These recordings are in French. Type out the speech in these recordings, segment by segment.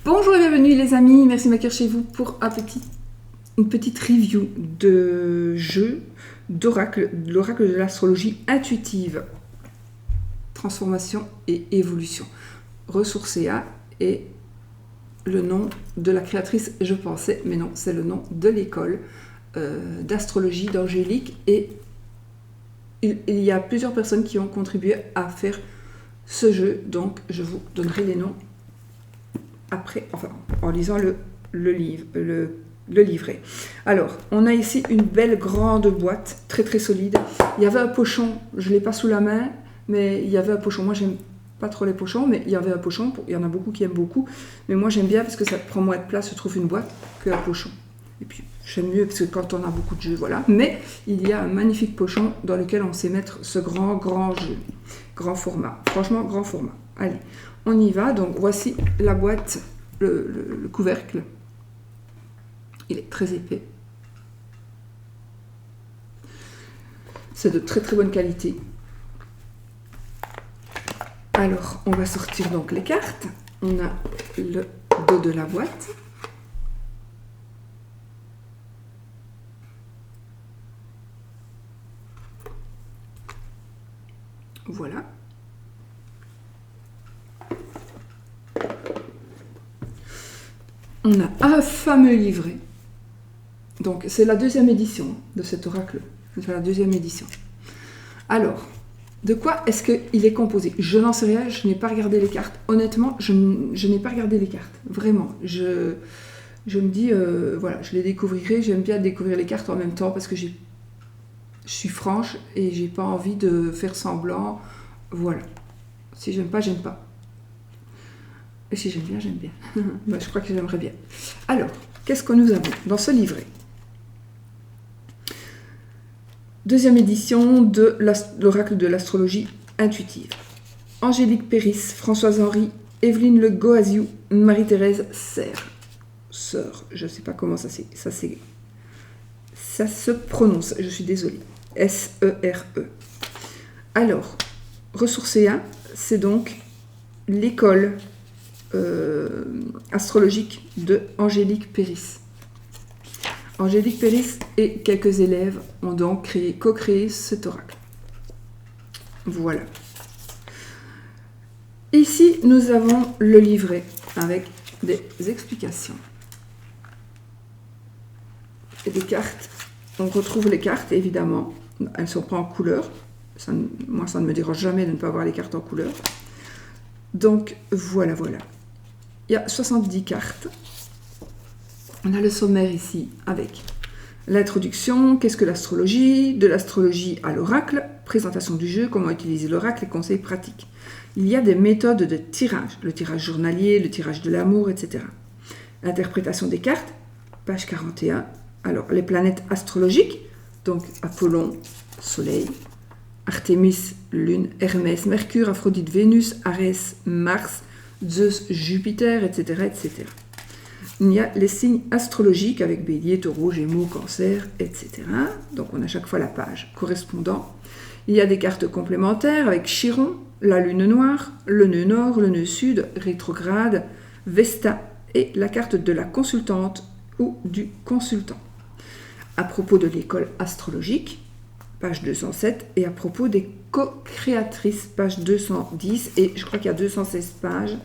Bonjour et bienvenue les amis, merci de m'accueillir chez vous pour une petite review de jeu d'oracle, l'oracle de l'astrologie intuitive, transformation et évolution. Ressourcea est le nom de la créatrice, je pensais, mais non, c'est le nom de l'école d'astrologie d'Angélique, et il y a plusieurs personnes qui ont contribué à faire ce jeu, donc je vous donnerai les noms après, enfin, en lisant le livret. Alors, on a ici une belle grande boîte, très très solide. Il y avait un pochon, je ne l'ai pas sous la main, mais il y avait un pochon. Moi, j'aime pas trop les pochons, mais il y avait un pochon. Il y en a beaucoup qui aiment beaucoup, mais moi, j'aime bien parce que ça prend moins de place, je trouve, une boîte qu'un pochon. Et puis, j'aime mieux parce que quand on a beaucoup de jeux, voilà. Mais il y a un magnifique pochon dans lequel on sait mettre ce grand jeu. Grand format. Franchement, grand format. Allez, on y va. Donc, voici la boîte, le couvercle. Il est très épais. C'est de très très bonne qualité. Alors, on va sortir donc les cartes. On a le dos de la boîte. Voilà. On a un fameux livret. Donc, c'est la deuxième édition de cet oracle. C'est la deuxième édition. Alors, de quoi est-ce qu'il est composé? Je n'en sais rien, je n'ai pas regardé les cartes. Honnêtement, je n'ai pas regardé les cartes. Vraiment. Je me dis, voilà, je les découvrirai. J'aime bien découvrir les cartes en même temps parce que je suis franche et j'ai pas envie de faire semblant. Voilà. Si j'aime pas, j'aime pas. Et si j'aime bien, j'aime bien. Ben, je crois que j'aimerais bien. Alors, qu'est-ce que nous avons dans ce livret? Deuxième édition de l'oracle de l'astrologie intuitive. Angélique Péris, Françoise Henry, Evelyne Le Goaziou, Marie-Thérèse Serre. Sœur, je ne sais pas comment ça se prononce, je suis désolée. S-E-R-E. Alors, Ressourcea, c'est donc l'école astrologique de Angélique Péris. Angélique Péris et quelques élèves ont donc co-créé cet oracle. Voilà. Ici, nous avons le livret avec des explications. Et des cartes. On retrouve les cartes, évidemment. Elles ne sont pas en couleur. Moi, ça ne me dérange jamais de ne pas avoir les cartes en couleur. Donc, voilà. Il y a 70 cartes. On a le sommaire ici avec l'introduction, qu'est-ce que l'astrologie, de l'astrologie à l'oracle, présentation du jeu, comment utiliser l'oracle et conseils pratiques. Il y a des méthodes de tirage, le tirage journalier, le tirage de l'amour, etc. Interprétation des cartes, page 41. Alors, les planètes astrologiques, donc Apollon, Soleil, Artémis, Lune, Hermès, Mercure, Aphrodite, Vénus, Arès, Mars, Zeus, Jupiter, etc., etc. Il y a les signes astrologiques avec Bélier, Taureau, Gémeaux, Cancer, etc. Donc on a chaque fois la page correspondant. Il y a des cartes complémentaires avec Chiron, la lune noire, le nœud nord, le nœud sud, rétrograde, Vesta et la carte de la consultante ou du consultant. À propos de l'école astrologique, page 207, et à propos des co-créatrices, page 210, et je crois qu'il y a 216 pages.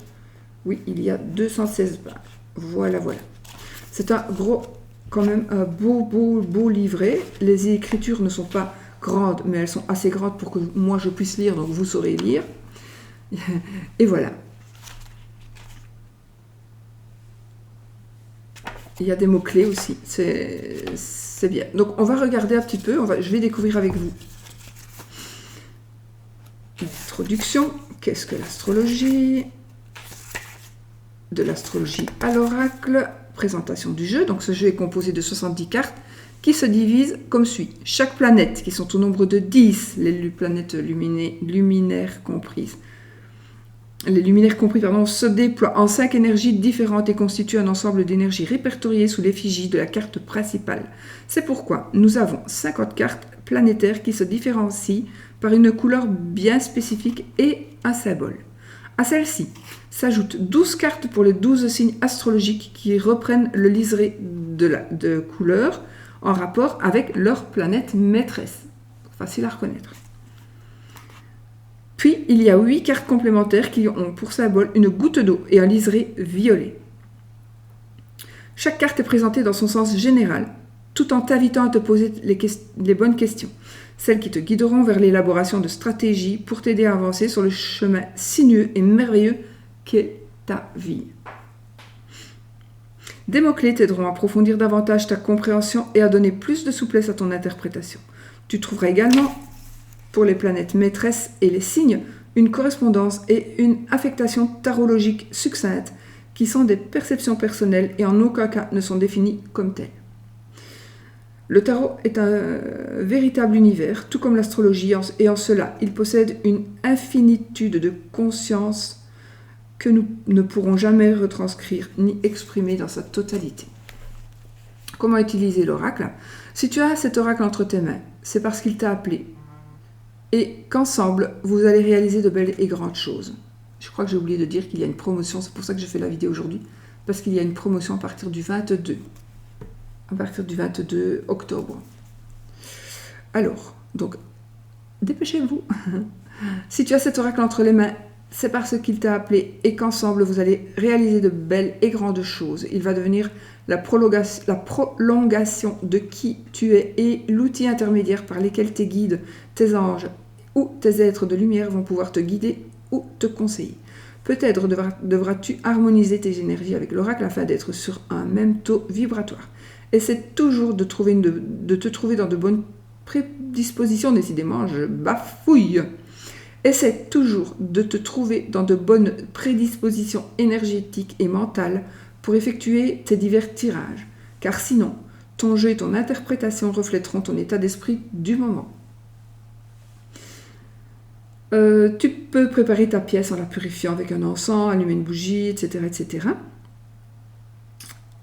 Oui, il y a 216 pages. Voilà. C'est un gros, quand même, un beau livret. Les écritures ne sont pas grandes, mais elles sont assez grandes pour que moi je puisse lire, donc vous saurez lire. Et voilà. Il y a des mots-clés aussi, c'est bien. Donc on va regarder un petit peu, je vais découvrir avec vous. Introduction, qu'est-ce que l'astrologie? De l'astrologie à l'oracle, présentation du jeu. Donc ce jeu est composé de 70 cartes qui se divisent comme suit. Chaque planète, qui sont au nombre de 10, les planètes luminaires comprises, se déploient en 5 énergies différentes et constituent un ensemble d'énergies répertoriées sous l'effigie de la carte principale. C'est pourquoi nous avons 50 cartes planétaires qui se différencient par une couleur bien spécifique et un symbole. À celle-ci s'ajoutent 12 cartes pour les 12 signes astrologiques qui reprennent le liseré de couleurs en rapport avec leur planète maîtresse. Facile à reconnaître. Puis, il y a 8 cartes complémentaires qui ont pour symbole une goutte d'eau et un liseré violet. Chaque carte est présentée dans son sens général, tout en t'invitant à te poser les bonnes questions, celles qui te guideront vers l'élaboration de stratégies pour t'aider à avancer sur le chemin sinueux et merveilleux qu'est ta vie. Des mots-clés t'aideront à approfondir davantage ta compréhension et à donner plus de souplesse à ton interprétation. Tu trouveras également, pour les planètes maîtresses et les signes, une correspondance et une affectation tarologique succincte qui sont des perceptions personnelles et en aucun cas ne sont définies comme telles. Le tarot est un véritable univers, tout comme l'astrologie, et en cela, il possède une infinitude de conscience que nous ne pourrons jamais retranscrire ni exprimer dans sa totalité. Comment utiliser l'oracle? Si tu as cet oracle entre tes mains, c'est parce qu'il t'a appelé et qu'ensemble, vous allez réaliser de belles et grandes choses. Je crois que j'ai oublié de dire qu'il y a une promotion, c'est pour ça que j'ai fait la vidéo aujourd'hui, parce qu'il y a une promotion à partir du 22 octobre. Alors, donc, dépêchez-vous. Si tu as cet oracle entre les mains, c'est parce qu'il t'a appelé et qu'ensemble, vous allez réaliser de belles et grandes choses. Il va devenir la prolongation de qui tu es et l'outil intermédiaire par lequel tes guides, tes anges ou tes êtres de lumière vont pouvoir te guider ou te conseiller. Peut-être devras-tu harmoniser tes énergies avec l'oracle afin d'être sur un même taux vibratoire. Essaie toujours de te trouver dans de bonnes prédispositions, décidément, je bafouille. Essaie toujours de te trouver dans de bonnes prédispositions énergétiques et mentales pour effectuer tes divers tirages, car sinon, ton jeu et ton interprétation reflèteront ton état d'esprit du moment. Tu peux préparer ta pièce en la purifiant avec un encens, allumer une bougie, etc., etc.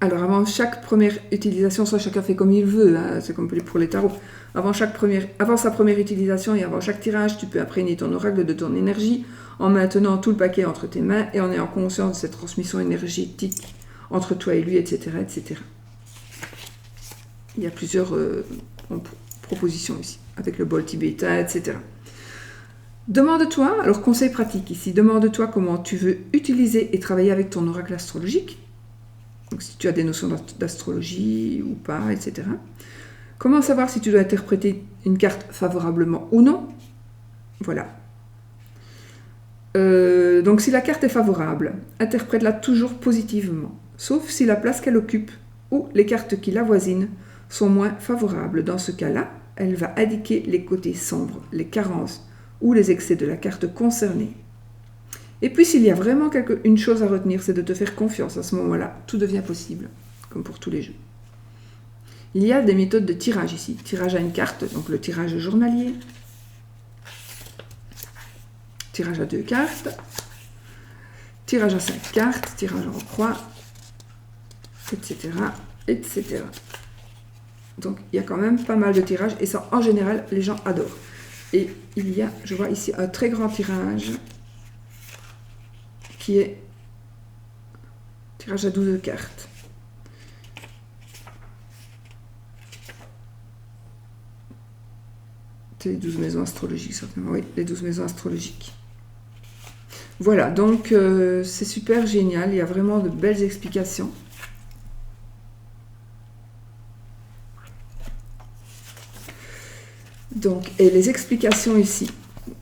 Alors, avant chaque première utilisation, soit chacun fait comme il veut, hein, c'est comme pour les tarots. Avant sa première utilisation et avant chaque tirage, tu peux imprégner ton oracle de ton énergie en maintenant tout le paquet entre tes mains et en ayant conscience de cette transmission énergétique entre toi et lui, etc., etc. Il y a plusieurs propositions ici, avec le bol tibétain, etc. Demande-toi, alors conseil pratique ici, demande-toi comment tu veux utiliser et travailler avec ton oracle astrologique. Donc si tu as des notions d'astrologie ou pas, etc. Comment savoir si tu dois interpréter une carte favorablement ou non? Voilà. Donc si la carte est favorable, interprète-la toujours positivement, sauf si la place qu'elle occupe ou les cartes qui l'avoisinent sont moins favorables. Dans ce cas-là, elle va indiquer les côtés sombres, les carences ou les excès de la carte concernée. Et puis s'il y a vraiment une chose à retenir, c'est de te faire confiance. À ce moment-là, tout devient possible, comme pour tous les jeux. Il y a des méthodes de tirage ici. Tirage à une carte, donc le tirage journalier. Tirage à 2 cartes. Tirage à 5 cartes. Tirage en croix. Etc. etc. Donc il y a quand même pas mal de tirages. Et ça, en général, les gens adorent. Et il y a, je vois ici, un très grand tirage qui est tirage à 12 cartes. C'est les 12 maisons astrologiques, certainement. Oui, les 12 maisons astrologiques. Voilà, donc c'est super génial. Il y a vraiment de belles explications. Donc, et les explications ici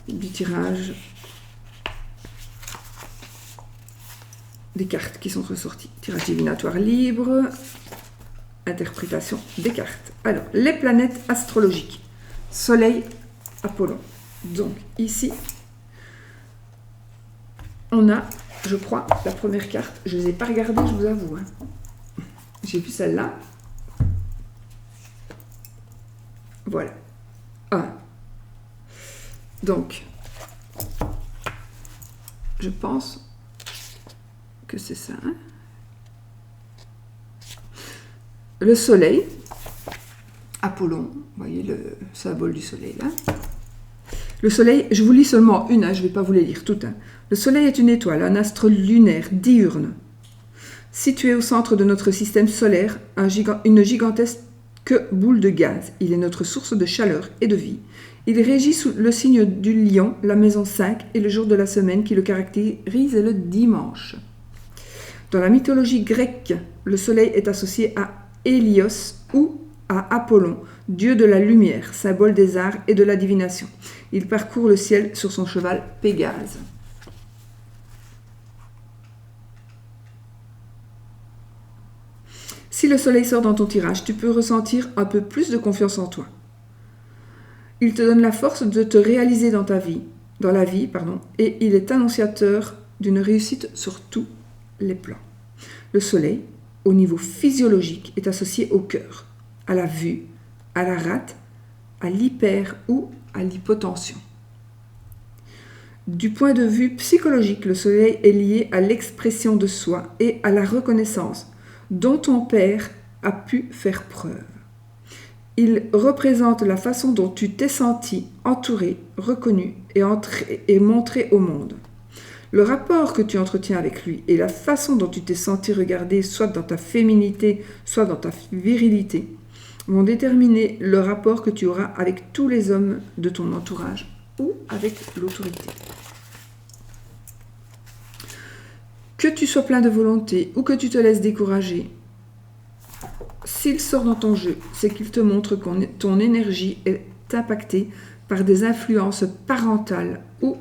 du tirage des cartes qui sont ressorties. Tirage divinatoire libre, interprétation des cartes. Alors, les planètes astrologiques. Soleil, Apollon. Donc, ici, on a, je crois, la première carte. Je ne les ai pas regardées, je vous avoue. Hein. J'ai vu celle-là. Voilà. 1. Donc, je pense que c'est ça. Hein. Le soleil, Apollon, vous voyez le symbole du soleil là. Le soleil, je vous lis seulement une, je ne vais pas vous les lire toutes. Le soleil est une étoile, un astre lunaire, diurne. Situé au centre de notre système solaire, une gigantesque boule de gaz. Il est notre source de chaleur et de vie. Il régit sous le signe du lion, la maison 5, et le jour de la semaine qui le caractérise est le dimanche. Dans la mythologie grecque, le soleil est associé à Hélios ou à Apollon, dieu de la lumière, symbole des arts et de la divination. Il parcourt le ciel sur son cheval Pégase. Si le soleil sort dans ton tirage, tu peux ressentir un peu plus de confiance en toi. Il te donne la force de te réaliser dans la vie, et il est annonciateur d'une réussite sur tous les plans. Le soleil, au niveau physiologique, est associé au cœur, à la vue, à la rate, à l'hyper ou à l'hypotension. Du point de vue psychologique, le soleil est lié à l'expression de soi et à la reconnaissance dont ton père a pu faire preuve. Il représente la façon dont tu t'es senti, entouré, reconnu et montré au monde. Le rapport que tu entretiens avec lui et la façon dont tu t'es senti regardé, soit dans ta féminité, soit dans ta virilité, vont déterminer le rapport que tu auras avec tous les hommes de ton entourage ou avec l'autorité. Que tu sois plein de volonté ou que tu te laisses décourager, s'il sort dans ton jeu, c'est qu'il te montre que ton énergie est impactée par des influences parentales ou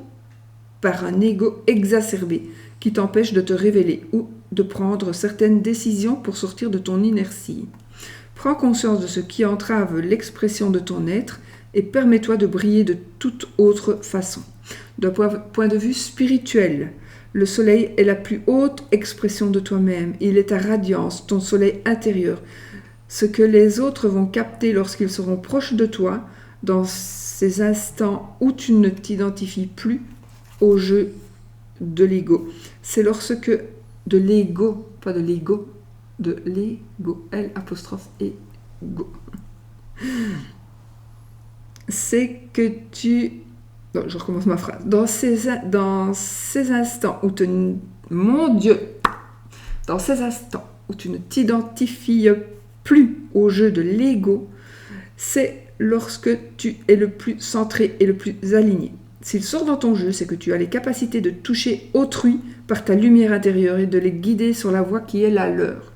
par un ego exacerbé qui t'empêche de te révéler ou de prendre certaines décisions pour sortir de ton inertie. Prends conscience de ce qui entrave l'expression de ton être et permets-toi de briller de toute autre façon. D'un point de vue spirituel, le soleil est la plus haute expression de toi-même. Il est ta radiance, ton soleil intérieur. Ce que les autres vont capter lorsqu'ils seront proches de toi, dans ces instants où tu ne t'identifies plus au jeu de l'ego. C'est lorsque de l'ego, pas de l'ego, de l'ego, L'-E-Go. C'est que tu... Non, je recommence ma phrase. Dans ces instants où mon Dieu, dans ces instants où tu ne t'identifies plus au jeu de l'ego, c'est lorsque tu es le plus centré et le plus aligné. S'il sort dans ton jeu, c'est que tu as les capacités de toucher autrui par ta lumière intérieure et de les guider sur la voie qui est la leur.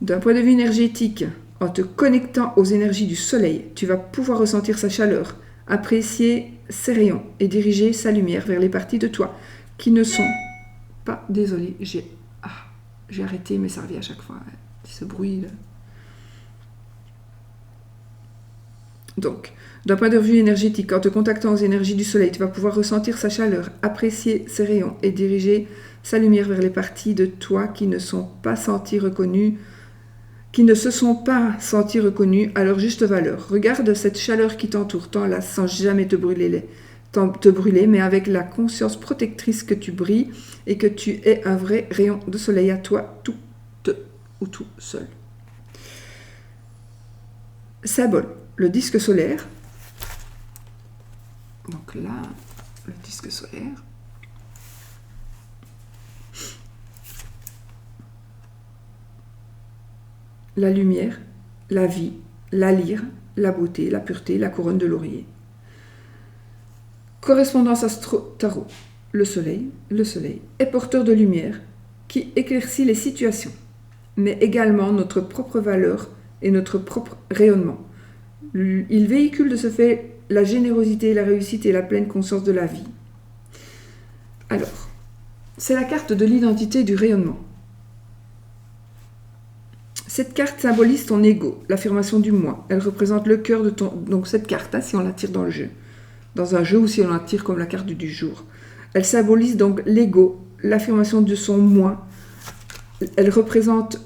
D'un point de vue énergétique, en te connectant aux énergies du soleil, tu vas pouvoir ressentir sa chaleur, apprécier ses rayons et diriger sa lumière vers les parties de toi qui ne sont pas... Désolée, j'ai arrêté, mais ça revient à chaque fois. Ce bruit là. Donc, d'un point de vue énergétique, en te contactant aux énergies du soleil, tu vas pouvoir ressentir sa chaleur, apprécier ses rayons et diriger sa lumière vers les parties de toi qui ne se sont pas senties reconnues à leur juste valeur. Regarde cette chaleur qui t'entoure, tends-la sans jamais te brûler, mais avec la conscience protectrice que tu brilles et que tu es un vrai rayon de soleil à toi, tout seul. Symbole, le disque solaire. Donc là, le disque solaire. La lumière, la vie, la lyre, la beauté, la pureté, la couronne de laurier. Correspondance astro-tarot. Le soleil est porteur de lumière qui éclaircit les situations, mais également notre propre valeur et notre propre rayonnement. Il véhicule de ce fait la générosité, la réussite et la pleine conscience de la vie. Alors, c'est la carte de l'identité et du rayonnement. Cette carte symbolise ton ego, l'affirmation du moi. Elle représente le cœur de ton... Donc cette carte, si on la tire dans le jeu, dans un jeu ou si on la tire comme la carte du jour. Elle symbolise donc l'ego, l'affirmation de son moi. Elle représente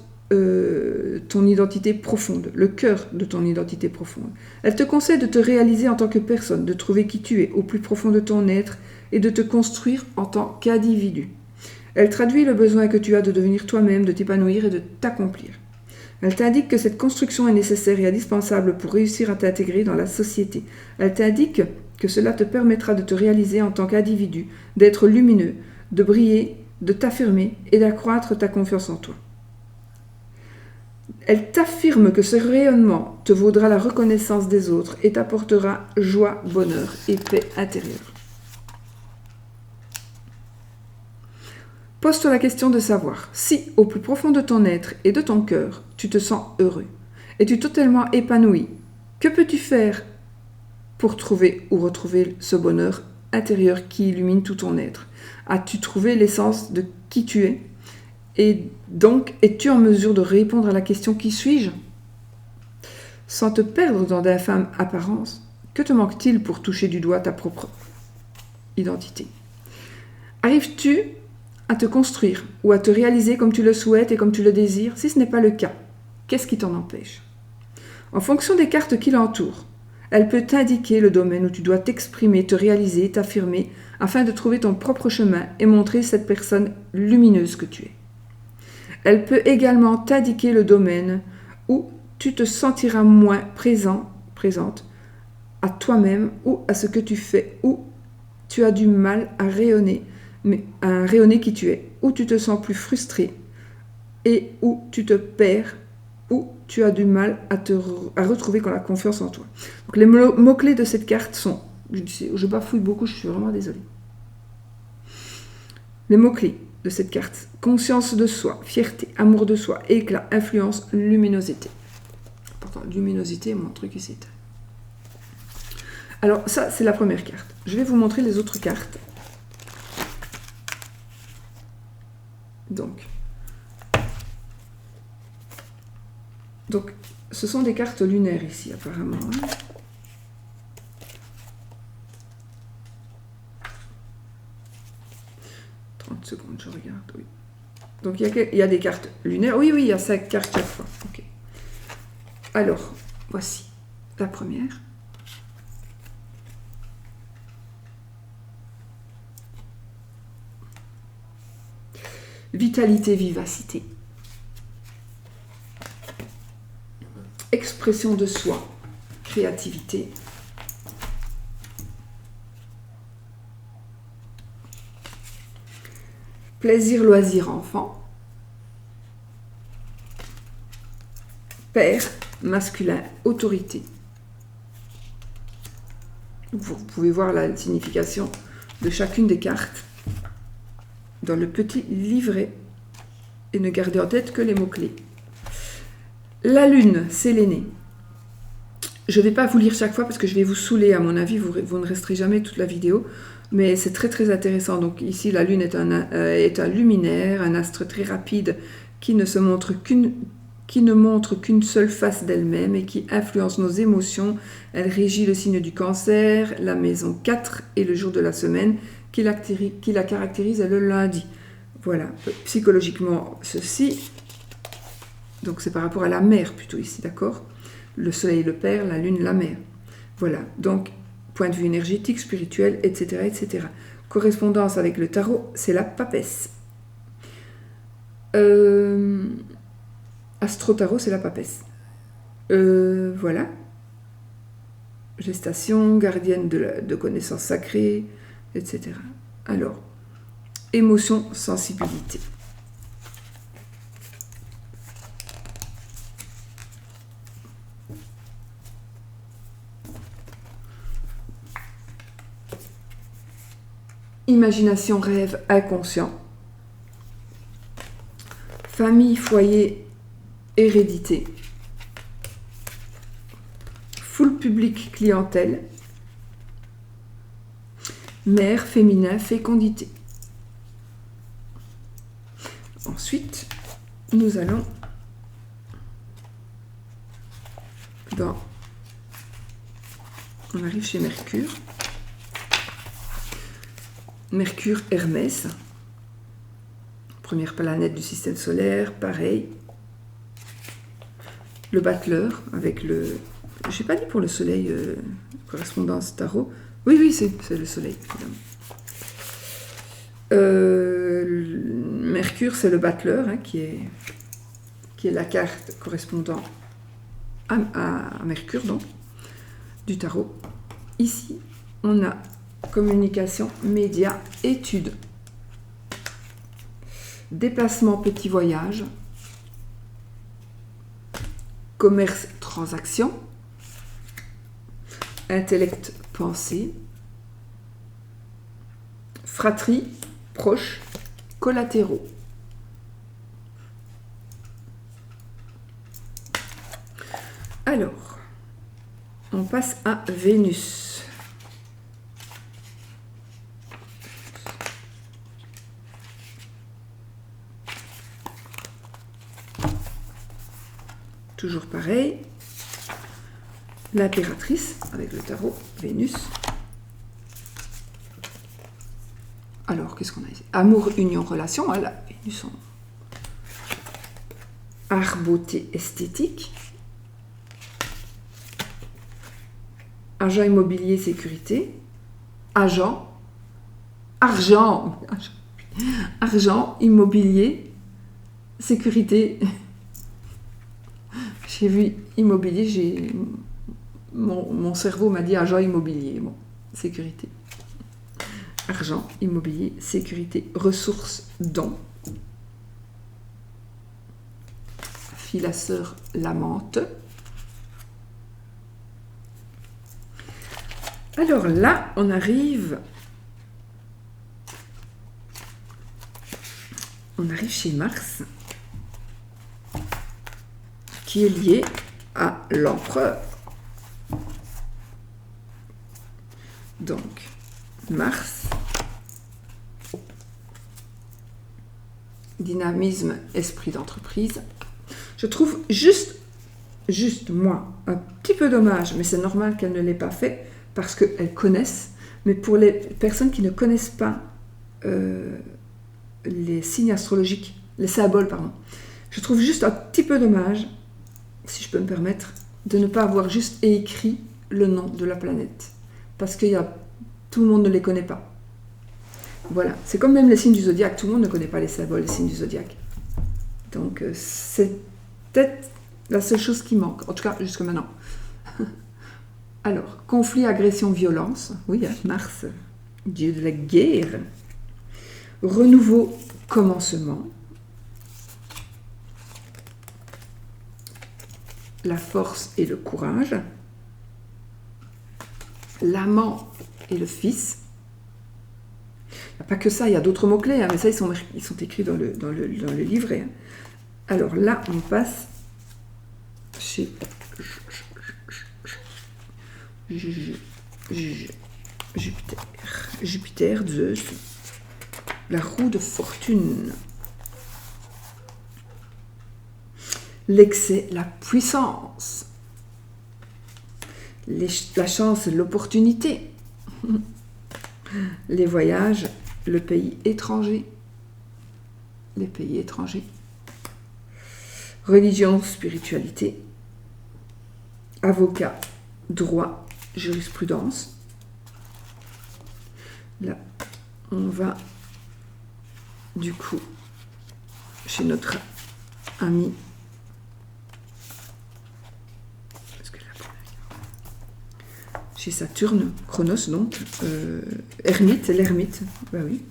ton identité profonde, le cœur de ton identité profonde. Elle te conseille de te réaliser en tant que personne, de trouver qui tu es au plus profond de ton être et de te construire en tant qu'individu. Elle traduit le besoin que tu as de devenir toi-même, de t'épanouir et de t'accomplir. Elle t'indique que cette construction est nécessaire et indispensable pour réussir à t'intégrer dans la société. Elle t'indique que cela te permettra de te réaliser en tant qu'individu, d'être lumineux, de briller, de t'affirmer et d'accroître ta confiance en toi. Elle t'affirme que ce rayonnement te vaudra la reconnaissance des autres et t'apportera joie, bonheur et paix intérieure. Pose-toi la question de savoir si, au plus profond de ton être et de ton cœur, tu te sens heureux. Es-tu totalement épanoui? Que peux-tu faire pour trouver ou retrouver ce bonheur intérieur qui illumine tout ton être? As-tu trouvé l'essence de qui tu es? Et donc, es-tu en mesure de répondre à la question « Qui suis-je » sans te perdre dans d'infâmes apparences? Que te manque-t-il pour toucher du doigt ta propre identité? Arrives-tu à te construire ou à te réaliser comme tu le souhaites et comme tu le désires? Si ce n'est pas le cas, qu'est-ce qui t'en empêche? En fonction des cartes qui l'entourent, elle peut t'indiquer le domaine où tu dois t'exprimer, te réaliser, t'affirmer, afin de trouver ton propre chemin et montrer cette personne lumineuse que tu es. Elle peut également t'indiquer le domaine où tu te sentiras moins présente à toi-même ou à ce que tu fais, où tu as du mal à rayonner, mais à rayonner qui tu es, où tu te sens plus frustré et où tu te perds, où tu as du mal à retrouver la confiance en toi. Donc les mots-clés de cette carte sont, je bafouille beaucoup, je suis vraiment désolée. Les mots-clés de cette carte: conscience de soi, fierté, amour de soi, éclat, influence, luminosité. Pourtant, luminosité, mon truc ici. Alors ça, c'est la première carte. Je vais vous montrer les autres cartes. Donc, ce sont des cartes lunaires ici, apparemment. 30 secondes, je regarde, oui. Donc, il y a des cartes lunaires. Oui, il y a 5 cartes chaque fois. Ok. Alors, voici la première. Vitalité, vivacité. Expression de soi, créativité. Plaisir, loisir, enfant. Père, masculin, autorité. Vous pouvez voir la signification de chacune des cartes dans le petit livret et ne gardez en tête que les mots-clés. La lune, c'est l'aîné. Je ne vais pas vous lire chaque fois parce que je vais vous saouler, à mon avis, vous ne resterez jamais toute la vidéo, mais c'est très très intéressant. Donc ici, la lune est un luminaire, un astre très rapide qui ne montre qu'une seule face d'elle-même et qui influence nos émotions. Elle régit le signe du Cancer, la maison 4 et le jour de la semaine qui la caractérise est le lundi. Voilà, psychologiquement ceci. Donc c'est par rapport à la mère plutôt ici, d'accord? Le soleil le père, la lune la mère. Voilà, donc point de vue énergétique, spirituel, etc. etc. Correspondance avec le tarot, c'est la papesse. Astro-tarot, c'est la papesse. Voilà. Gestation, gardienne de connaissances sacrées, etc. Alors, émotion, sensibilité. Imagination, rêve, inconscient. Famille, foyer, hérédité. Foule publique, clientèle. Mère, féminin, fécondité. Ensuite, nous allons on arrive chez Mercure. Mercure, Hermès. Première planète du système solaire, pareil. Le battleur, avec le... Je n'ai pas dit pour le soleil, correspondance tarot. Oui, c'est le soleil, évidemment. Mercure, c'est le battleur, hein, qui est qui est la carte correspondant à Mercure, donc, du tarot. Ici, on a communication, médias, études, déplacement, petit voyage, commerce, transaction, intellect, pensée, fratrie, proche, collatéraux. Alors, on passe à Vénus. Toujours pareil, l'impératrice avec le tarot, Vénus. Alors, qu'est-ce qu'on a ici? Amour, union, relation. Voilà, Vénus en art, beauté, esthétique. Agent immobilier, sécurité. Argent, immobilier, sécurité. J'ai vu immobilier, mon cerveau m'a dit agent immobilier. Bon, sécurité. Argent, immobilier, sécurité, ressources, dons. Filasseur, l'amante. Alors là, on arrive chez Mars, qui est lié à l'empereur. Donc, Mars, dynamisme, esprit d'entreprise. Je trouve juste moi, un petit peu dommage, mais c'est normal qu'elle ne l'ait pas fait, parce qu'elles connaissent, mais pour les personnes qui ne connaissent pas les signes astrologiques, les symboles, pardon, je trouve juste un petit peu dommage, si je peux me permettre, de ne pas avoir juste écrit le nom de la planète, parce que tout le monde ne les connaît pas. Voilà, c'est comme même les signes du zodiaque, tout le monde ne connaît pas les symboles, les signes du zodiaque. Donc c'est peut-être la seule chose qui manque, en tout cas jusque maintenant. Alors, conflit, agression, violence. Oui, Mars, dieu de la guerre. Renouveau, commencement. La force et le courage. L'amant et le fils. Il n'y a pas que ça, il y a d'autres mots-clés, hein, mais ça, ils sont écrits dans le livret. Hein. Alors là, on passe chez Jupiter, Zeus, la roue de fortune, l'excès, la puissance, la chance, l'opportunité, les voyages, le pays étranger, les pays étrangers, religion, spiritualité, avocat, droit, jurisprudence. Là, on va du coup chez notre ami. Chez Saturne, Chronos donc, ermite, l'ermite, ben oui.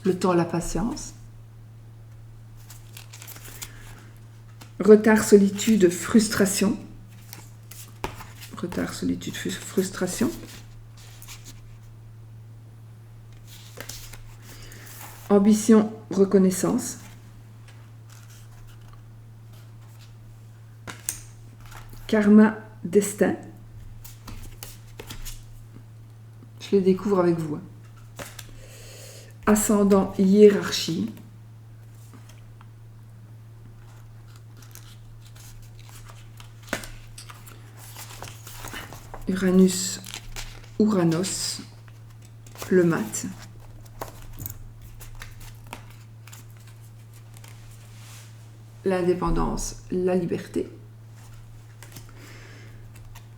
Le temps, la patience. Retard, solitude, frustration. Retard, solitude, frustration. Ambition, reconnaissance. Karma, destin. Je les découvre avec vous. Ascendant, hiérarchie. Uranus, Uranos, le mat. L'indépendance, la liberté.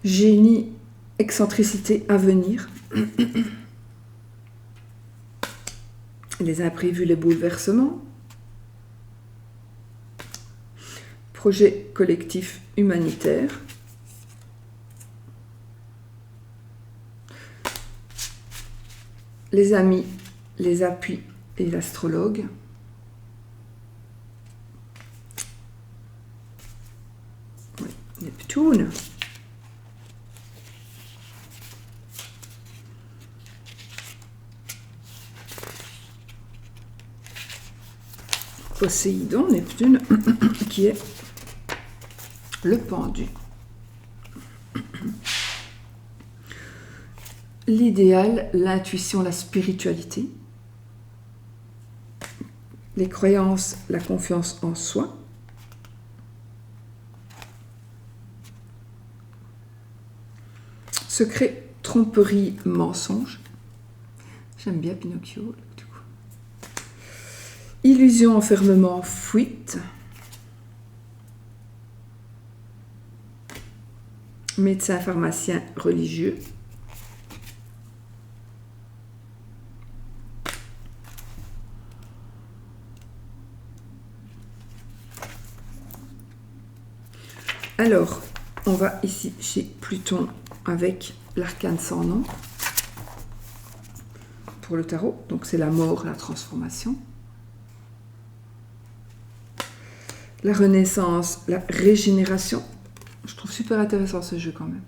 Génie, excentricité, avenir. Les imprévus, les bouleversements. projet collectif humanitaire. Les amis, les appuis et l'astrologue. Oui, Neptune. Poséidon, Neptune, qui est le pendu. L'idéal, l'intuition, la spiritualité. Les croyances, la confiance en soi. Secret, tromperie, mensonge. J'aime bien Pinocchio, du coup. Illusion, enfermement, fuite. Médecin, pharmacien, religieux. Alors, on va ici chez Pluton avec l'arcane sans nom pour le tarot. Donc, c'est la mort, la transformation. La renaissance, la régénération. Je trouve super intéressant ce jeu quand même.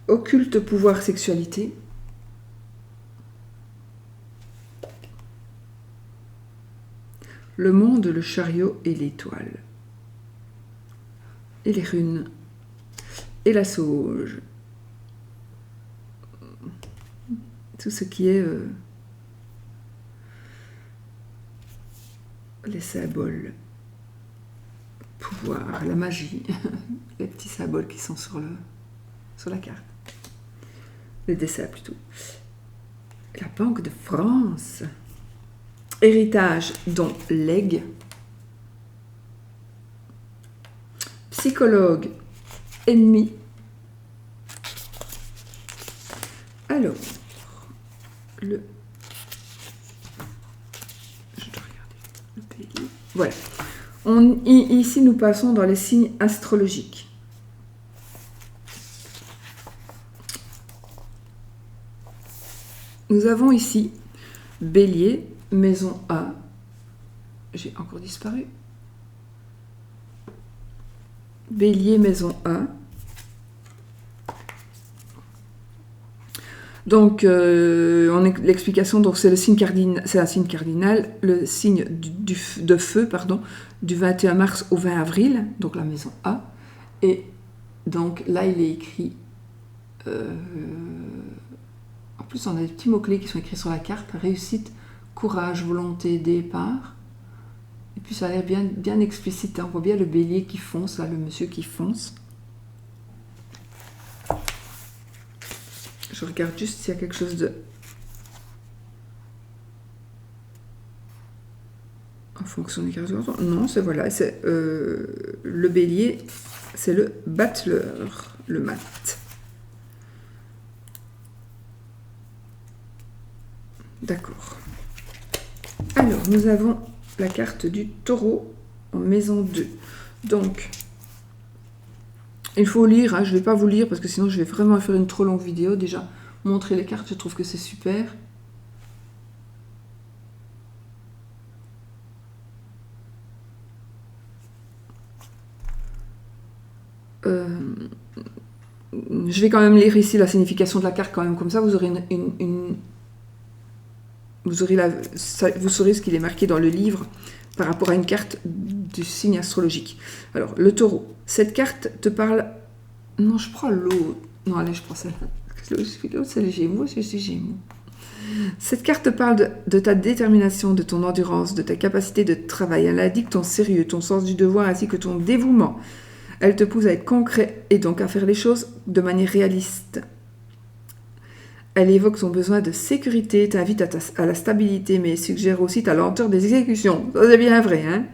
Occulte, pouvoir, sexualité. Le monde, le chariot et l'étoile. Et les runes. Et la sauge. Tout ce qui est les symboles. Pouvoir, la magie. Les petits symboles qui sont sur la carte. Les dessins plutôt. La Banque de France. Héritage, dont legs. Psychologue, ennemi. Alors, je dois regarder le pays. Voilà. Ici, nous passons dans les signes astrologiques. Nous avons ici Bélier, maison A. J'ai encore disparu. Bélier, maison A. Donc, l'explication, donc c'est le signe cardinal, c'est un signe cardinal, le signe de feu, pardon, du 21 mars au 20 avril, donc la maison A. Et donc là, il est écrit. En plus, on a des petits mots-clés qui sont écrits sur la carte: réussite, courage, volonté, départ. Et puis ça a l'air bien explicite. On voit bien le bélier qui fonce, là, le monsieur qui fonce. Je regarde juste s'il y a quelque chose de... En fonction des cartes. Non, c'est voilà. C'est le bélier, c'est le battleur, le mat. D'accord. Alors, nous avons la carte du taureau en maison 2. Donc, il faut lire, hein, je ne vais pas vous lire parce que sinon je vais vraiment faire une trop longue vidéo. Déjà, montrer les cartes, je trouve que c'est super. Je vais quand même lire ici la signification de la carte quand même, comme ça vous aurez vous saurez ce qu'il est marqué dans le livre par rapport à une carte du signe astrologique. Alors, le taureau. Cette carte te parle... Non, je prends l'autre. Non, allez, je prends celle-là. L'autre, c'est les Gémeaux, je suis Gémeaux. Cette carte te parle de ta détermination, de ton endurance, de ta capacité de travail. Elle indique ton sérieux, ton sens du devoir ainsi que ton dévouement. Elle te pousse à être concret et donc à faire les choses de manière réaliste. Elle évoque ton besoin de sécurité, t'invite à la stabilité, mais suggère aussi ta lenteur des exécutions. Ça, c'est bien vrai, hein?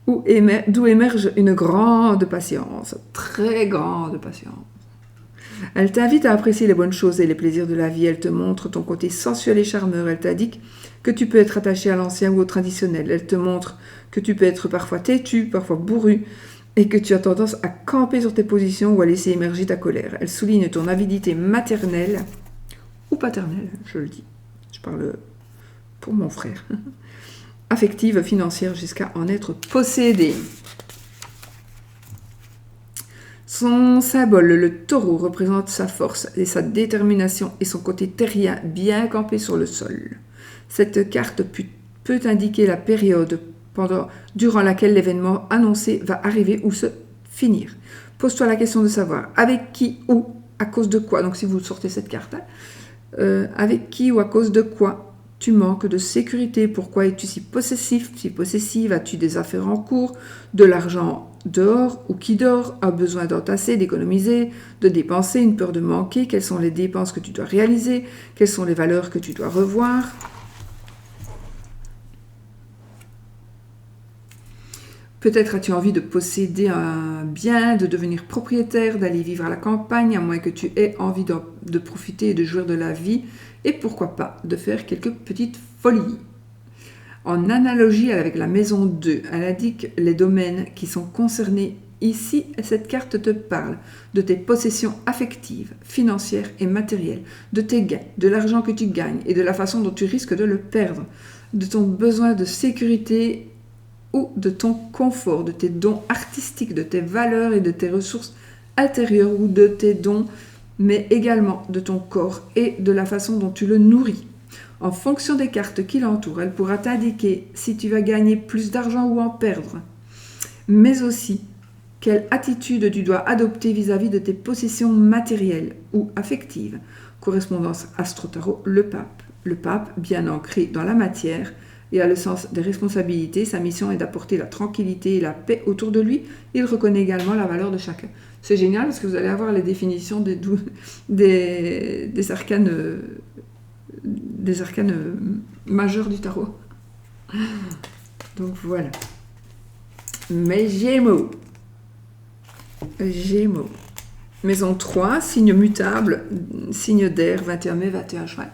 D'où émerge une grande patience, très grande patience. Elle t'invite à apprécier les bonnes choses et les plaisirs de la vie. Elle te montre ton côté sensuel et charmeur. Elle t'indique que tu peux être attaché à l'ancien ou au traditionnel. Elle te montre que tu peux être parfois têtu, parfois bourru, et que tu as tendance à camper sur tes positions ou à laisser émerger ta colère. Elle souligne ton avidité maternelle ou paternelle, je le dis. Je parle pour mon frère. Affective, financière, jusqu'à en être possédée. Son symbole, le taureau, représente sa force et sa détermination et son côté terrien bien campé sur le sol. Cette carte peut indiquer la période durant laquelle l'événement annoncé va arriver ou se finir. Pose-toi la question de savoir avec qui ou à cause de quoi. Donc si vous sortez cette carte, avec qui ou à cause de quoi tu manques de sécurité. Pourquoi es-tu si possessif, si possessive? As-tu des affaires en cours, de l'argent dehors ou qui dort, a besoin d'entasser, d'économiser, de dépenser, une peur de manquer? Quelles sont les dépenses que tu dois réaliser? Quelles sont les valeurs que tu dois revoir? Peut-être as-tu envie de posséder un bien, de devenir propriétaire, d'aller vivre à la campagne, à moins que tu aies envie de profiter et de jouir de la vie, et pourquoi pas de faire quelques petites folies. En analogie avec la maison 2, elle indique les domaines qui sont concernés ici. Cette carte te parle de tes possessions affectives, financières et matérielles, de tes gains, de l'argent que tu gagnes et de la façon dont tu risques de le perdre, de ton besoin de sécurité ou de ton confort, de tes dons artistiques, de tes valeurs et de tes ressources intérieures ou de tes dons, mais également de ton corps et de la façon dont tu le nourris. En fonction des cartes qui l'entourent, elle pourra t'indiquer si tu vas gagner plus d'argent ou en perdre, mais aussi quelle attitude tu dois adopter vis-à-vis de tes possessions matérielles ou affectives. Correspondance Astro-Tarot, le pape. Le pape, bien ancré dans la matière, et a le sens des responsabilités. Sa mission est d'apporter la tranquillité et la paix autour de lui. Il reconnaît également la valeur de chacun. C'est génial parce que vous allez avoir les définitions des arcanes majeurs du tarot. Donc voilà. Mes Gémeaux. Gémeaux. Maison 3, signe mutable, signe d'air, 21 mai, 21 juin.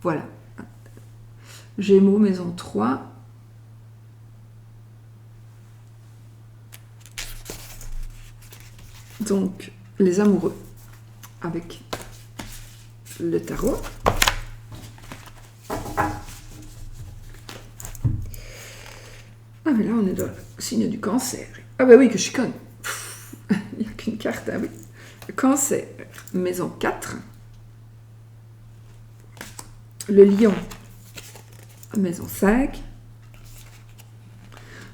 Voilà. Gémeaux, maison 3. Donc, les amoureux avec le tarot. Ah, mais là, on est dans le signe du cancer. Ah, bah oui, que je suis conne. Il n'y a qu'une carte, ah oui. Le cancer, maison 4. Le lion, maison 5.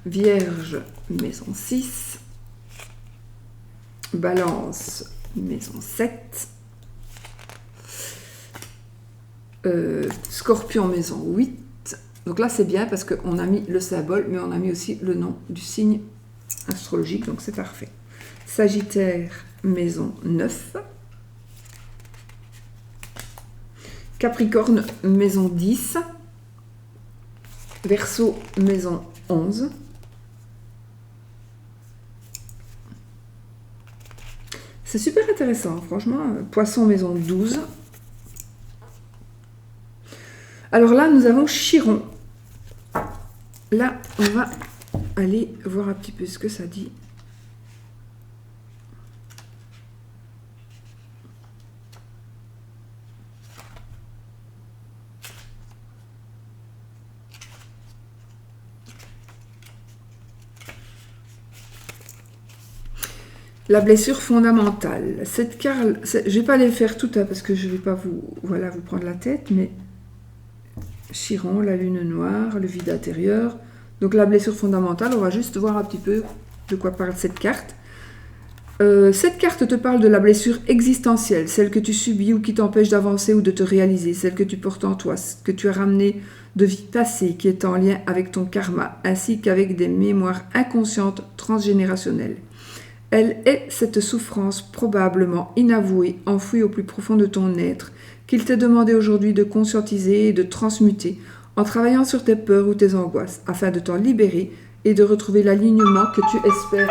Vierge, maison 6. Balance, maison 7. Scorpion, maison 8. Donc là, c'est bien parce qu'on a mis le symbole, mais on a mis aussi le nom du signe astrologique, donc c'est parfait. Sagittaire, maison 9. Capricorne, maison 10. Verseau, maison 11. C'est super intéressant, franchement. Poisson, maison 12. Alors là, nous avons Chiron. Là, on va aller voir un petit peu ce que ça dit. La blessure fondamentale. Cette carte, je ne vais pas les faire toutes parce que je ne vais pas vous prendre la tête, mais Chiron, la lune noire, le vide intérieur. Donc la blessure fondamentale, on va juste voir un petit peu de quoi parle cette carte. Cette carte te parle de la blessure existentielle, celle que tu subis ou qui t'empêche d'avancer ou de te réaliser, celle que tu portes en toi, que tu as ramenée de vie passée, qui est en lien avec ton karma, ainsi qu'avec des mémoires inconscientes transgénérationnelles. Elle est cette souffrance probablement inavouée, enfouie au plus profond de ton être, qu'il t'est demandé aujourd'hui de conscientiser et de transmuter en travaillant sur tes peurs ou tes angoisses, afin de t'en libérer et de retrouver l'alignement que tu espères.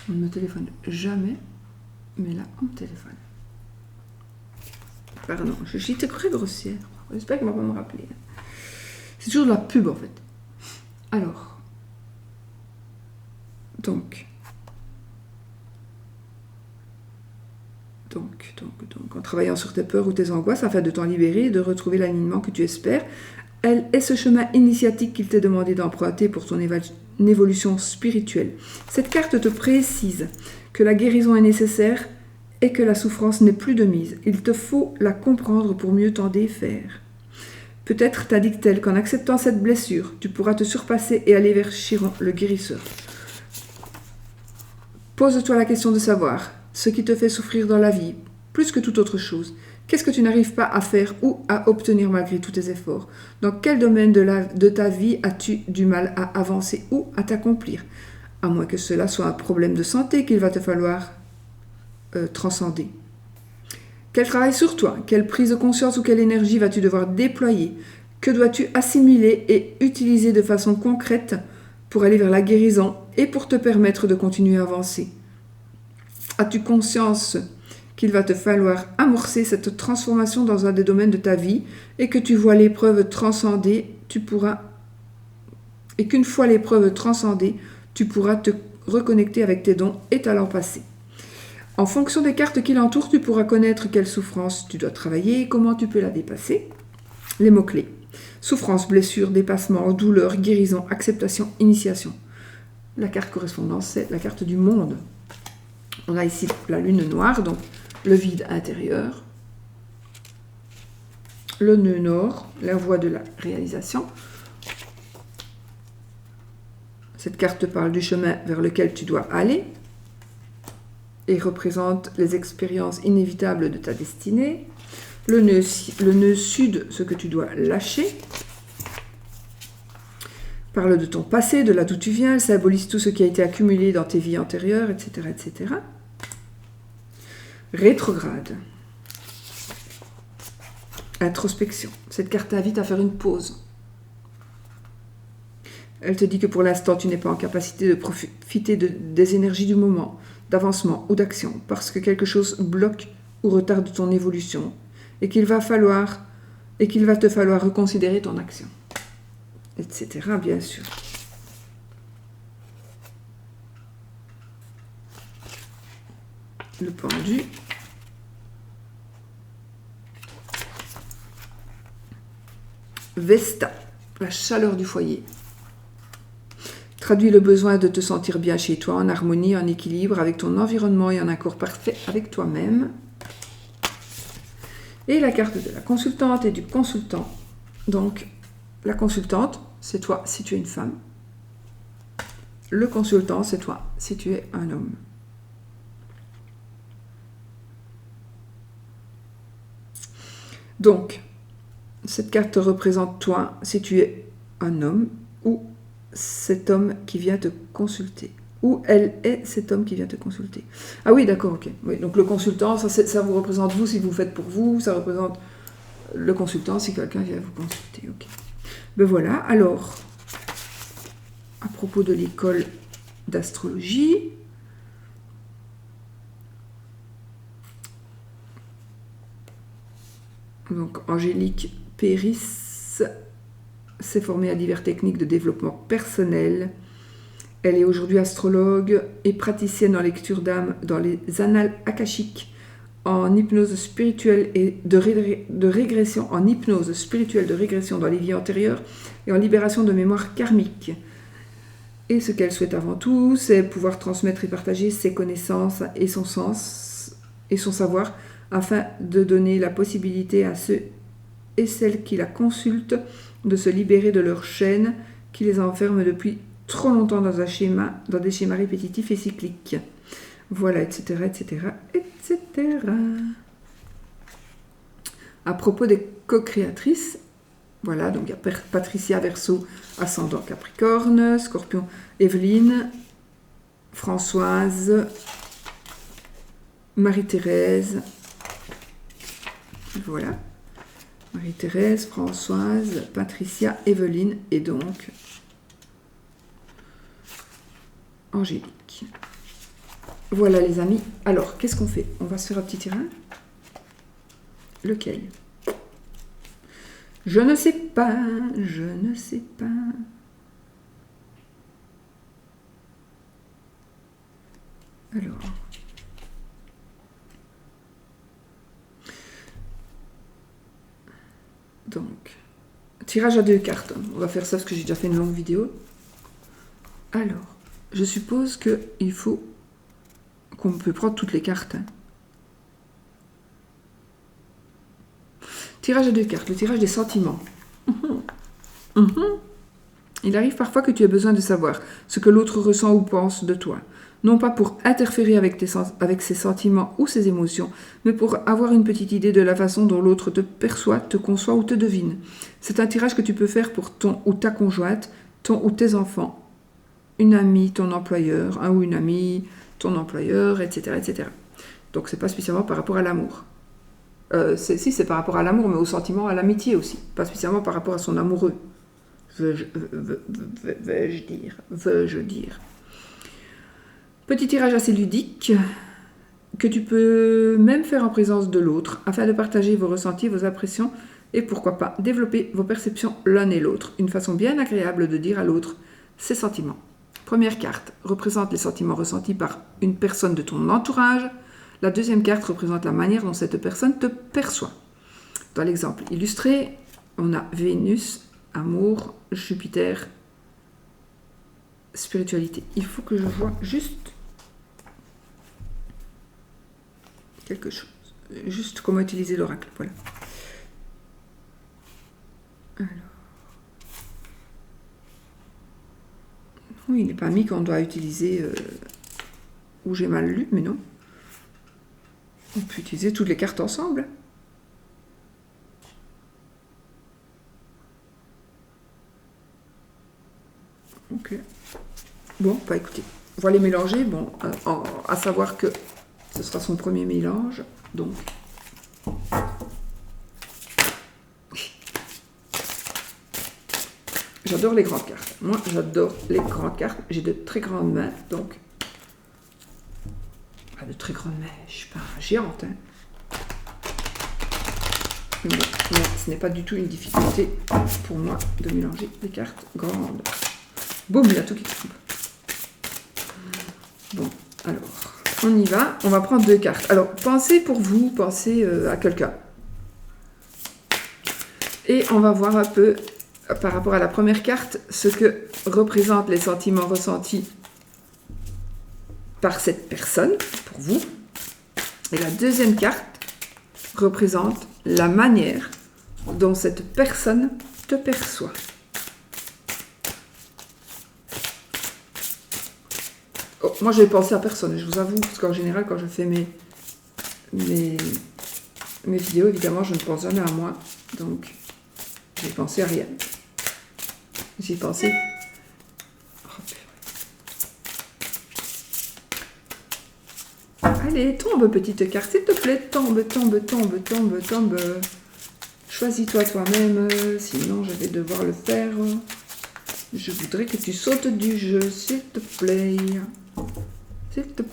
On ne me téléphone jamais. Mais là, mon téléphone. Pardon, j'étais très grossière. J'espère qu'elle ne va pas me rappeler. C'est toujours de la pub, en fait. Alors. Donc, en travaillant sur tes peurs ou tes angoisses, afin de t'en libérer et de retrouver l'alignement que tu espères, elle est ce chemin initiatique qu'il t'est demandé d'emprunter pour ton évolution spirituelle. Cette carte te précise que la guérison est nécessaire et que la souffrance n'est plus de mise. Il te faut la comprendre pour mieux t'en défaire. Peut-être t'indique-t-elle qu'en acceptant cette blessure, tu pourras te surpasser et aller vers Chiron, le guérisseur. Pose-toi la question de savoir ce qui te fait souffrir dans la vie, plus que toute autre chose. Qu'est-ce que tu n'arrives pas à faire ou à obtenir malgré tous tes efforts? Dans quel domaine de ta vie as-tu du mal à avancer ou à t'accomplir? À moins que cela soit un problème de santé qu'il va te falloir transcender. Quel travail sur toi? Quelle prise de conscience ou quelle énergie vas-tu devoir déployer? Que dois-tu assimiler et utiliser de façon concrète pour aller vers la guérison et pour te permettre de continuer à avancer? As-tu conscience qu'il va te falloir amorcer cette transformation dans un des domaines de ta vie et que tu vois l'épreuve transcendée, et qu'une fois l'épreuve transcendée, tu pourras te reconnecter avec tes dons et talents passés. En fonction des cartes qui l'entourent, tu pourras connaître quelle souffrance tu dois travailler et comment tu peux la dépasser. Les mots-clés: souffrance, blessure, dépassement, douleur, guérison, acceptation, initiation. La carte correspondante, c'est la carte du monde. On a ici la lune noire, donc le vide intérieur. Le nœud nord, la voie de la réalisation. Cette carte parle du chemin vers lequel tu dois aller et représente les expériences inévitables de ta destinée. Le nœud sud, ce que tu dois lâcher. Parle de ton passé, de là d'où tu viens, elle symbolise tout ce qui a été accumulé dans tes vies antérieures, etc., etc. Rétrograde. Introspection. Cette carte t'invite à faire une pause. Elle te dit que pour l'instant, tu n'es pas en capacité de profiter des énergies du moment, d'avancement ou d'action, parce que quelque chose bloque ou retarde ton évolution, et qu'il va te falloir reconsidérer ton action, etc., bien sûr. Le pendu. Vesta, la chaleur du foyer. Traduis le besoin de te sentir bien chez toi, en harmonie, en équilibre avec ton environnement et en accord parfait avec toi-même. Et la carte de la consultante et du consultant. Donc, la consultante, c'est toi si tu es une femme. Le consultant, c'est toi si tu es un homme. Donc, cette carte représente toi si tu es un homme ou cet homme qui vient te consulter. Ou elle est cet homme qui vient te consulter. Ah oui, d'accord, ok. Oui, donc le consultant, ça vous représente vous si vous faites pour vous, ça représente le consultant si quelqu'un vient vous consulter. Ok. Ben voilà, alors, à propos de l'école d'astrologie, donc Angélique Péris s'est formée à diverses techniques de développement personnel. Elle est aujourd'hui astrologue et praticienne en lecture d'âme dans les annales akashiques, en hypnose spirituelle et de régression, en hypnose spirituelle de régression dans les vies antérieures et en libération de mémoire karmique. Et ce qu'elle souhaite avant tout, c'est pouvoir transmettre et partager ses connaissances et son sens et son savoir afin de donner la possibilité à ceux et celles qui la consultent de se libérer de leurs chaînes qui les enferment depuis trop longtemps dans des schémas répétitifs et cycliques. Voilà, etc., etc., etc. À propos des co-créatrices, voilà, donc il y a Patricia Verseau, ascendant Capricorne, Scorpion Evelyne, Françoise, Marie-Thérèse, voilà, Marie-Thérèse, Françoise, Patricia, Evelyne et donc Angélique. Voilà les amis. Alors, qu'est-ce qu'on fait? On va se faire un petit tirage. Lequel? Je ne sais pas, je ne sais pas. Alors. Donc, tirage à 2 cartes. On va faire ça parce que j'ai déjà fait une longue vidéo. Alors, je suppose qu'il faut qu'on peut prendre toutes les cartes. Tirage à 2 cartes, le tirage des sentiments. Il arrive parfois que tu aies besoin de savoir ce que l'autre ressent ou pense de toi. Non pas pour interférer avec ses sentiments ou ses émotions, mais pour avoir une petite idée de la façon dont l'autre te perçoit, te conçoit ou te devine. C'est un tirage que tu peux faire pour ton ou ta conjointe, ton ou tes enfants, une amie, ton employeur, un ou une amie, ton employeur, etc. etc. Donc c'est pas spécialement par rapport à l'amour. Si, c'est par rapport à l'amour, mais au sentiment, à l'amitié aussi. Pas spécialement par rapport à son amoureux. Veux-je dire. Petit tirage assez ludique que tu peux même faire en présence de l'autre afin de partager vos ressentis, vos impressions et pourquoi pas développer vos perceptions l'un et l'autre. Une façon bien agréable de dire à l'autre ses sentiments. Première carte représente les sentiments ressentis par une personne de ton entourage. La deuxième carte représente la manière dont cette personne te perçoit. Dans l'exemple illustré, on a Vénus, amour, Jupiter, spiritualité. Il faut que je vois juste quelque chose. Juste comment utiliser l'oracle. Voilà. Alors. Oui, il n'est pas mis qu'on doit utiliser où j'ai mal lu, mais non. On peut utiliser toutes les cartes ensemble. Ok. Bon, bah écoutez, on va les mélanger. Bon, à savoir que ce sera son premier mélange. Donc, j'adore les grandes cartes. Moi, j'adore les grandes cartes. J'ai de très grandes mains, donc... Pas de très grandes mains, je suis pas géante, hein. Mais ce n'est pas du tout une difficulté pour moi de mélanger des cartes grandes. Boum, il y a tout qui tombe. Bon, alors, on y va. On va prendre 2 cartes. Alors, pensez pour vous, pensez à quelqu'un. Et on va voir un peu, par rapport à la première carte, ce que représentent les sentiments ressentis par cette personne, pour vous. Et la deuxième carte représente la manière dont cette personne te perçoit. Oh, moi, j'ai pensé à personne, je vous avoue, parce qu'en général, quand je fais mes vidéos, évidemment, je ne pense jamais à moi. Donc, j'ai pensé à rien. J'ai pensé... Allez, tombe, petite carte, s'il te plaît. Tombe. Choisis-toi toi-même, sinon je vais devoir le faire. Je voudrais que tu sautes du jeu, s'il te plaît. S'il te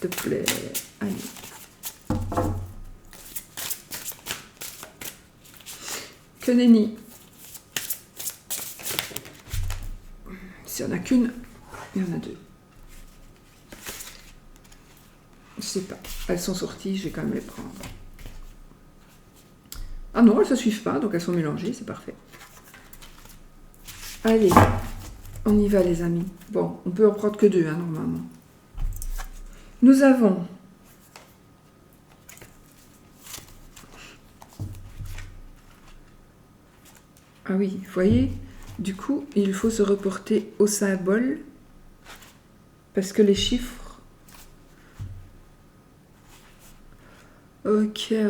plaît. Allez. Que nenni. S'il n'y en a qu'une, il y en a 2. Je sais pas. Elles sont sorties, je vais quand même les prendre. Ah non, elles ne se suivent pas, donc elles sont mélangées, c'est parfait. Allez, on y va les amis. Bon, on peut en prendre que 2, hein, normalement. Nous avons... Ah oui, vous voyez, du coup, il faut se reporter au symbole, parce que les chiffres... Ok. C'est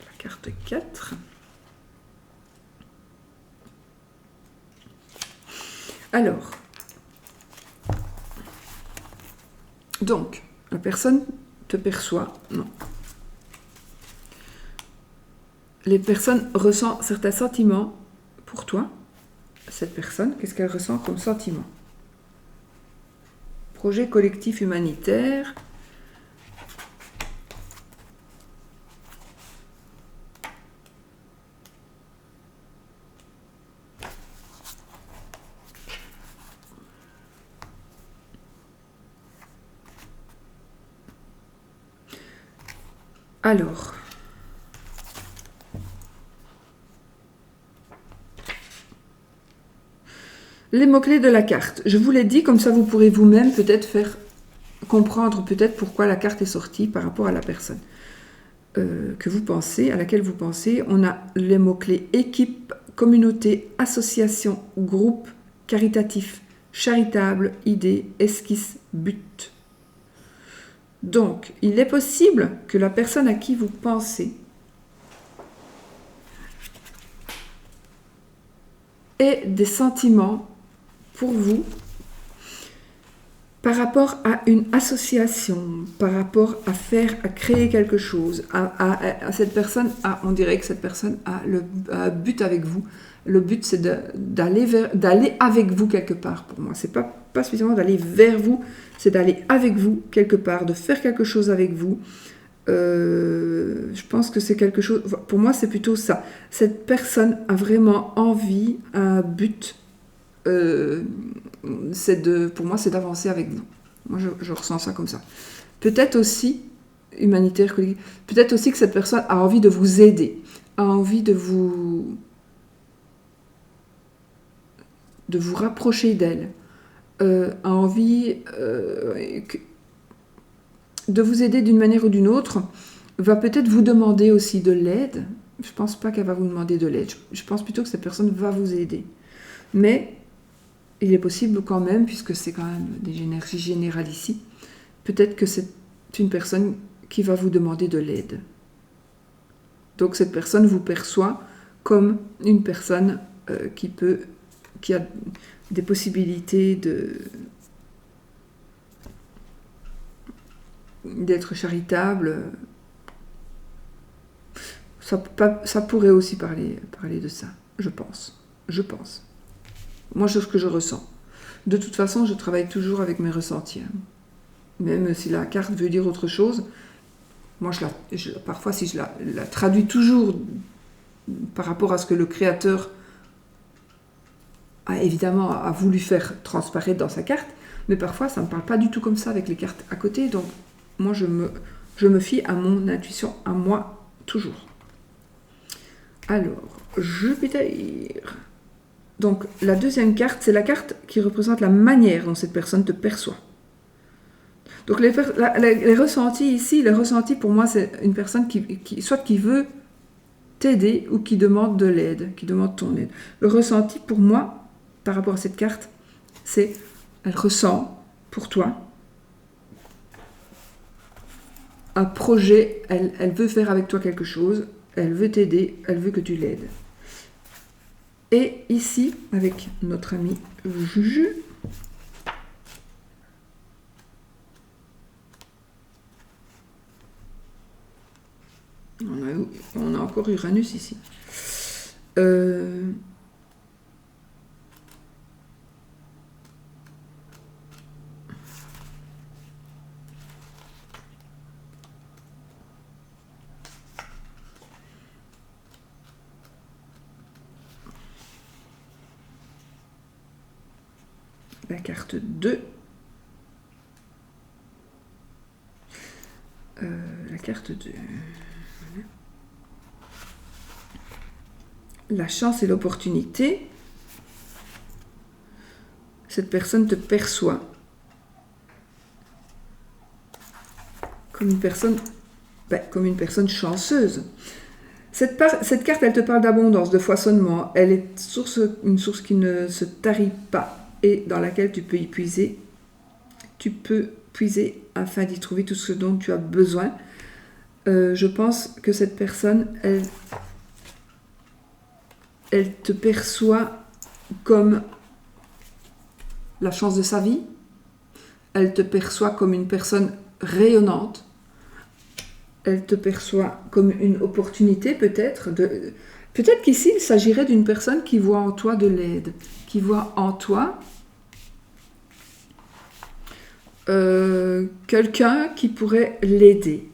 la carte 4. Alors, donc, la personne te perçoit. Non. Les personnes ressentent certains sentiments pour toi. Cette personne, qu'est-ce qu'elle ressent comme sentiment? Projet collectif humanitaire. Alors, les mots-clés de la carte. Je vous l'ai dit, comme ça vous pourrez vous-même peut-être faire comprendre peut-être pourquoi la carte est sortie par rapport à la personne que vous pensez, à laquelle vous pensez. On a les mots-clés équipe, communauté, association, groupe, caritatif, charitable, idée, esquisse, but. Donc, il est possible que la personne à qui vous pensez ait des sentiments pour vous par rapport à une association, par rapport à créer quelque chose, à cette personne, on dirait que cette personne a un but avec vous. Le but, c'est d'aller avec vous quelque part pour moi. C'est pas suffisamment d'aller vers vous, c'est d'aller avec vous quelque part, de faire quelque chose avec vous. Je pense que c'est quelque chose, pour moi c'est plutôt ça. Cette personne a vraiment envie, un but, pour moi c'est d'avancer avec vous. Moi je ressens ça comme ça. Peut-être aussi, humanitaire, peut-être aussi que cette personne a envie de vous aider, a envie de vous rapprocher d'elle, a envie de vous aider d'une manière ou d'une autre, va peut-être vous demander aussi de l'aide. Je ne pense pas qu'elle va vous demander de l'aide. Je pense plutôt que cette personne va vous aider. Mais il est possible quand même, puisque c'est quand même des énergies générales ici, peut-être que c'est une personne qui va vous demander de l'aide. Donc cette personne vous perçoit comme une personne qui a des possibilités d'être charitable. Ça pourrait aussi parler de ça, je pense. Moi, c'est ce que je ressens. De toute façon, je travaille toujours avec mes ressentis. Même si la carte veut dire autre chose, moi, parfois, si je la traduis toujours par rapport à ce que le créateur a voulu faire transparaître dans sa carte, mais parfois, ça ne me parle pas du tout comme ça avec les cartes à côté. Donc, moi, je me fie à mon intuition, à moi, toujours. Alors, Jupiter. Donc, la deuxième carte, c'est la carte qui représente la manière dont cette personne te perçoit. Donc, les ressentis ici, les ressentis pour moi, c'est une personne qui veut t'aider ou qui demande de l'aide, qui demande ton aide. Le ressenti pour moi, par rapport à cette carte, c'est elle ressent pour toi un projet, elle veut faire avec toi quelque chose, elle veut t'aider, elle veut que tu l'aides. Et ici, avec notre ami Juju, on a encore Uranus ici. La carte 2. La carte 2. La chance et l'opportunité. Cette personne te perçoit comme une personne chanceuse. Cette carte, elle te parle d'abondance, de foisonnement. Elle est une source qui ne se tarit pas et dans laquelle tu peux y puiser. Tu peux puiser afin d'y trouver tout ce dont tu as besoin. Je pense que cette personne, elle te perçoit comme la chance de sa vie. Elle te perçoit comme une personne rayonnante, elle te perçoit comme une opportunité peut-être. Peut-être qu'ici, il s'agirait d'une personne qui voit en toi de l'aide, qui voit en toi quelqu'un qui pourrait l'aider.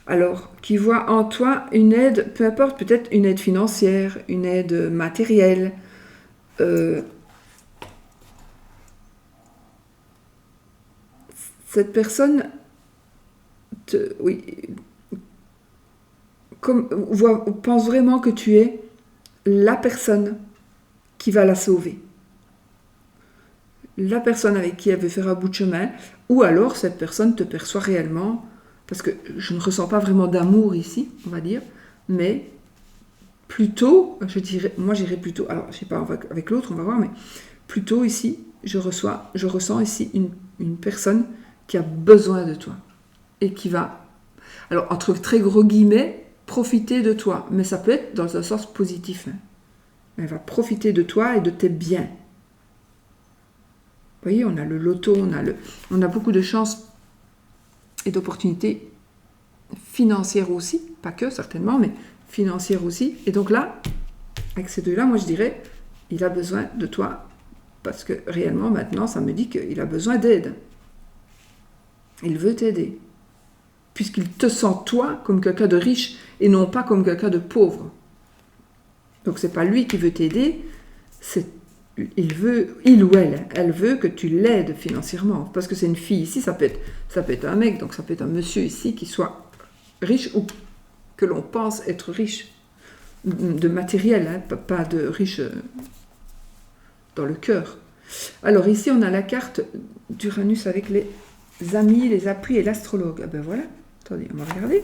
Alors, qui voit en toi une aide, peu importe, peut-être une aide financière, une aide matérielle. Cette personne, pense vraiment que tu es la personne qui va la sauver. La personne avec qui elle veut faire un bout de chemin, ou alors cette personne te perçoit réellement, parce que je ne ressens pas vraiment d'amour ici, on va dire, mais plutôt, moi j'irais plutôt, alors je sais pas, avec l'autre on va voir, mais plutôt ici, je ressens ici une personne qui a besoin de toi, et qui va, alors entre très gros guillemets, profiter de toi, mais ça peut être dans un sens positif. Hein. Elle va profiter de toi et de tes biens. Vous voyez, on a le loto, on a beaucoup de chances et d'opportunités financières aussi, pas que certainement, mais financières aussi. Et donc là, avec ces deux-là, moi je dirais, il a besoin de toi, parce que réellement maintenant, ça me dit qu'il a besoin d'aide. Il veut t'aider, puisqu'il te sent toi comme quelqu'un de riche et non pas comme quelqu'un de pauvre. Donc c'est pas lui qui veut t'aider, il ou elle veut que tu l'aides financièrement, parce que c'est une fille ici, ça peut être un mec, donc ça peut être un monsieur ici qui soit riche ou que l'on pense être riche, de matériel, hein, pas de riche dans le cœur. Alors ici on a la carte d'Uranus avec les amis, les appuis et l'astrologue. Ah ben voilà, attendez, on va regarder.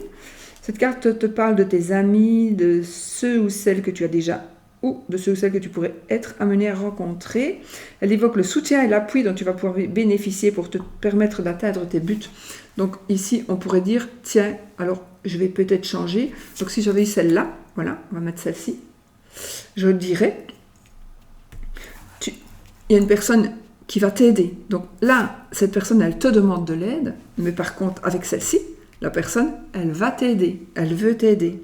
Cette carte te parle de tes amis, de ceux ou celles que tu as déjà, ou de ceux ou celles que tu pourrais être amené à rencontrer. Elle évoque le soutien et l'appui dont tu vas pouvoir bénéficier pour te permettre d'atteindre tes buts. Donc ici, on pourrait dire, tiens, alors je vais peut-être changer. Donc si j'avais eu celle-là, voilà, on va mettre celle-ci. Je dirais, il y a une personne qui va t'aider. Donc là, cette personne, elle te demande de l'aide, mais par contre, avec celle-ci, la personne, elle va t'aider, elle veut t'aider.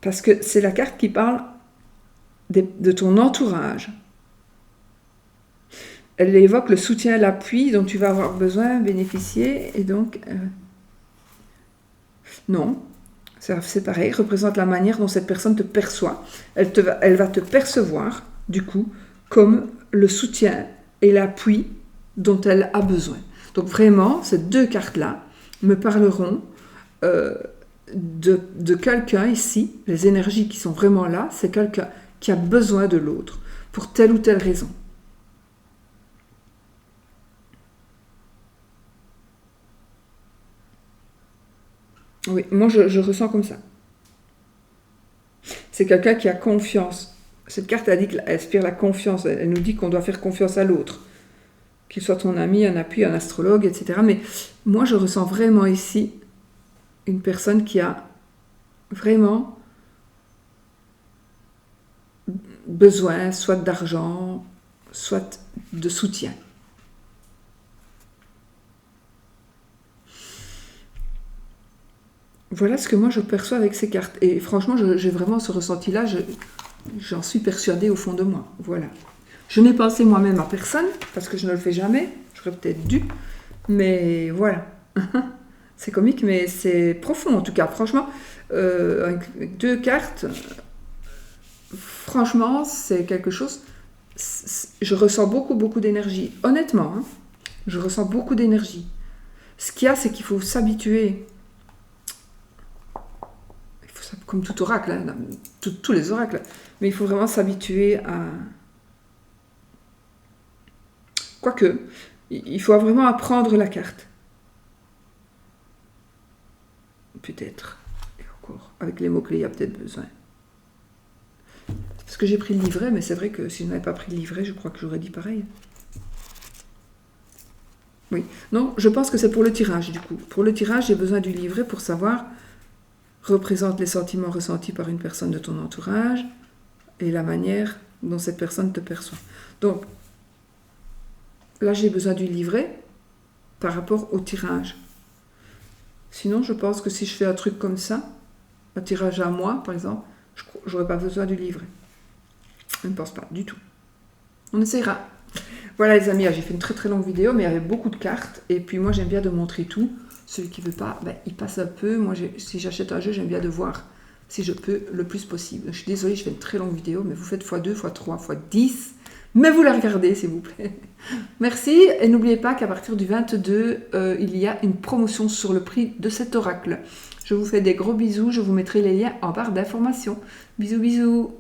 Parce que c'est la carte qui parle de ton entourage. Elle évoque le soutien, l'appui dont tu vas avoir besoin, bénéficier, et donc... non, c'est pareil, représente la manière dont cette personne te perçoit. Elle va te percevoir, du coup, comme le soutien et l'appui dont elle a besoin. Donc vraiment, ces deux cartes-là me parleront de quelqu'un ici, les énergies qui sont vraiment là, c'est quelqu'un qui a besoin de l'autre, pour telle ou telle raison. Oui, moi je ressens comme ça. C'est quelqu'un qui a confiance. Cette carte, elle dit qu'elle aspire la confiance, elle nous dit qu'on doit faire confiance à l'autre. Qu'il soit ton ami, un appui, un astrologue, etc. Mais moi, je ressens vraiment ici une personne qui a vraiment besoin, soit d'argent, soit de soutien. Voilà ce que moi je perçois avec ces cartes. Et franchement, j'ai vraiment ce ressenti-là, j'en suis persuadée au fond de moi. Voilà. Je n'ai pensé moi-même à personne, parce que je ne le fais jamais, j'aurais peut-être dû, mais voilà. C'est comique, mais c'est profond en tout cas. Franchement, avec deux cartes, franchement, c'est quelque chose... Je ressens beaucoup d'énergie. Honnêtement, hein, je ressens beaucoup d'énergie. Ce qu'il y a, c'est qu'il faut s'habituer... Comme tout oracle, hein, tous les oracles, mais il faut vraiment s'habituer à... Quoique, il faut vraiment apprendre la carte. Peut-être. Et encore, avec les mots-clés, il y a peut-être besoin. Parce que j'ai pris le livret, mais c'est vrai que si je n'avais pas pris le livret, je crois que j'aurais dit pareil. Oui. Non, je pense que c'est pour le tirage, du coup. Pour le tirage, j'ai besoin du livret pour savoir... représente les sentiments ressentis par une personne de ton entourage et la manière dont cette personne te perçoit. Donc, là, j'ai besoin du livret par rapport au tirage. Sinon, je pense que si je fais un truc comme ça, un tirage à moi, par exemple, je n'aurais pas besoin du livret. Je ne pense pas du tout. On essaiera. Voilà les amis, j'ai fait une très très longue vidéo, mais il y avait beaucoup de cartes. Et puis moi, j'aime bien de montrer tout. Celui qui ne veut pas, ben, il passe un peu. Moi, si j'achète un jeu, j'aime bien de voir si je peux le plus possible. Je suis désolée, je fais une très longue vidéo, mais vous faites x2, x3, x10. Mais vous la regardez, s'il vous plaît. Merci. Et n'oubliez pas qu'à partir du 22, il y a une promotion sur le prix de cet oracle. Je vous fais des gros bisous. Je vous mettrai les liens en barre d'informations. Bisous, bisous.